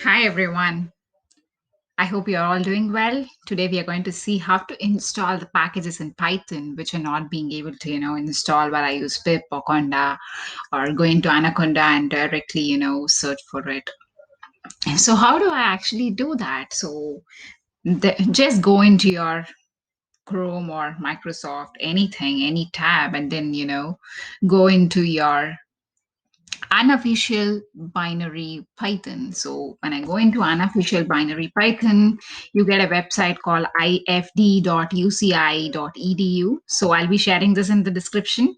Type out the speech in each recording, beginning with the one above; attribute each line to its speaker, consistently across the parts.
Speaker 1: Hi everyone. I hope you're all doing well. Today we are going to see how to install the packages in Python which are not being able to, install while I use pip or conda or go into Anaconda and directly, search for it. So how do I actually do that? Just go into your Chrome or Microsoft, anything, any tab, and then, go into your unofficial binary Python. So when I go into unofficial binary Python, you get a website called ifd.uci.edu. So I'll be sharing this in the description.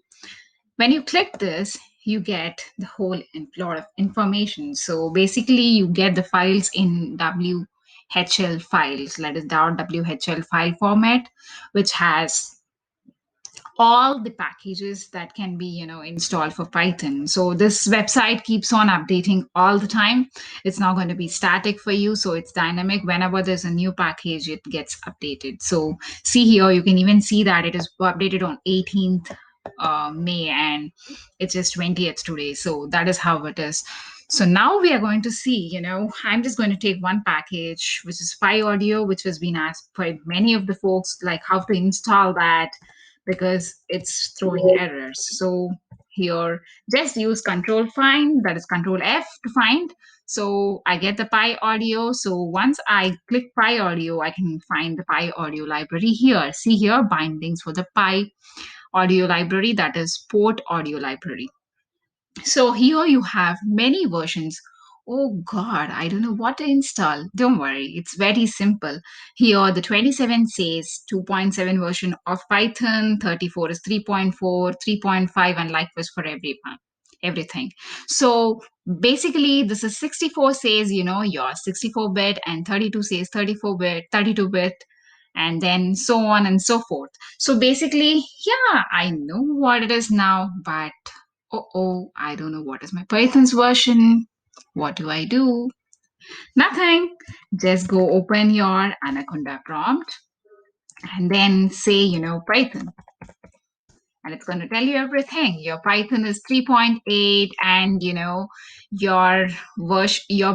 Speaker 1: When you click this, you get the whole lot of information. So basically, you get the files in WHL files, that is .whl file format, which has all the packages that can be installed for Python. So this website keeps on updating all the time. It's not going to be static for you, so it's dynamic. Whenever there's a new package, it gets updated. So see here, you can even see that it is updated on 18th May, and it's just 20th today. So that is how it is. So now we are going to see, I'm just going to take one package, which is Pyaudio, which has been asked by many of the folks, like how to install that because it's throwing errors. So here, just use Control Find, that is Control F to find. So I get the Pyaudio. So once I click Pyaudio, I can find the Pyaudio library here. See here, bindings for the Pyaudio library, that is port audio library. So here you have many versions. Oh God, I don't know what to install. Don't worry, it's very simple. Here the 27 says 2.7 version of Python, 34 is 3.4, 3.5, and likewise for everyone. Everything. So basically, this is 64 says, your 64-bit, and 32 says 34-bit, 32-bit, and then so on and so forth. So basically, yeah, I know what it is now, but oh, I don't know what is my Python's version. What do I do? Nothing. Just go open your Anaconda prompt and then say, Python, and it's going to tell you everything. Your Python is 3.8, and your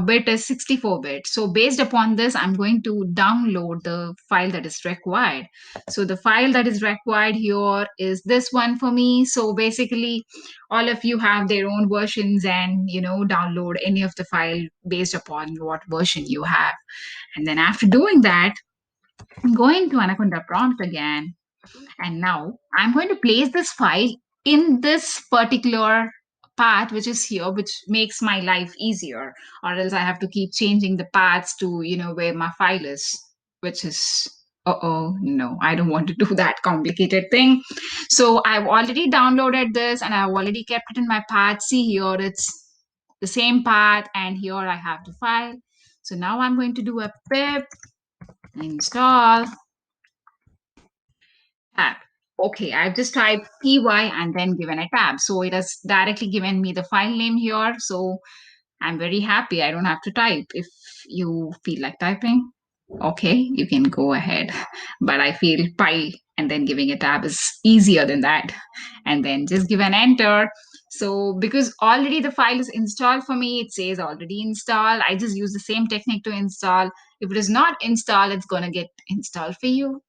Speaker 1: bit is 64-bit. So based upon this, I'm going to download the file that is required. So the file that is required here is this one for me. So basically, all of you have their own versions, and download any of the file based upon what version you have. And then after doing that, I'm going to Anaconda prompt again, and now I'm going to place this file in this particular path, which is here, which makes my life easier, or else I have to keep changing the paths to, where my file is, which is, oh, no, I don't want to do that complicated thing. So I've already downloaded this and I've already kept it in my path. See here, it's the same path, and here I have the file. So now I'm going to do a pip install tab. Okay, I've just typed py and then given a tab. So it has directly given me the file name here. So I'm very happy. I don't have to type. If you feel like typing, okay, you can go ahead. But I feel py and then giving a tab is easier than that. And then just give an enter. So because already the file is installed for me, it says already installed. I just use the same technique to install. If it is not installed, it's going to get installed for you.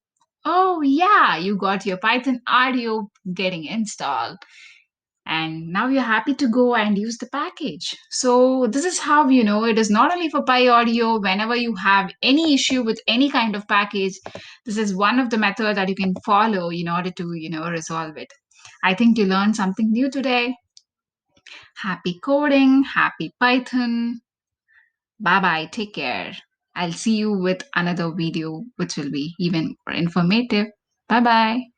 Speaker 1: Oh, yeah, you got your Python audio getting installed. And now you're happy to go and use the package. So, this is how it is not only for Pyaudio. Whenever you have any issue with any kind of package, this is one of the methods that you can follow in order to, resolve it. I think you learned something new today. Happy coding, happy Python. Bye bye, take care. I'll see you with another video, which will be even more informative. Bye bye.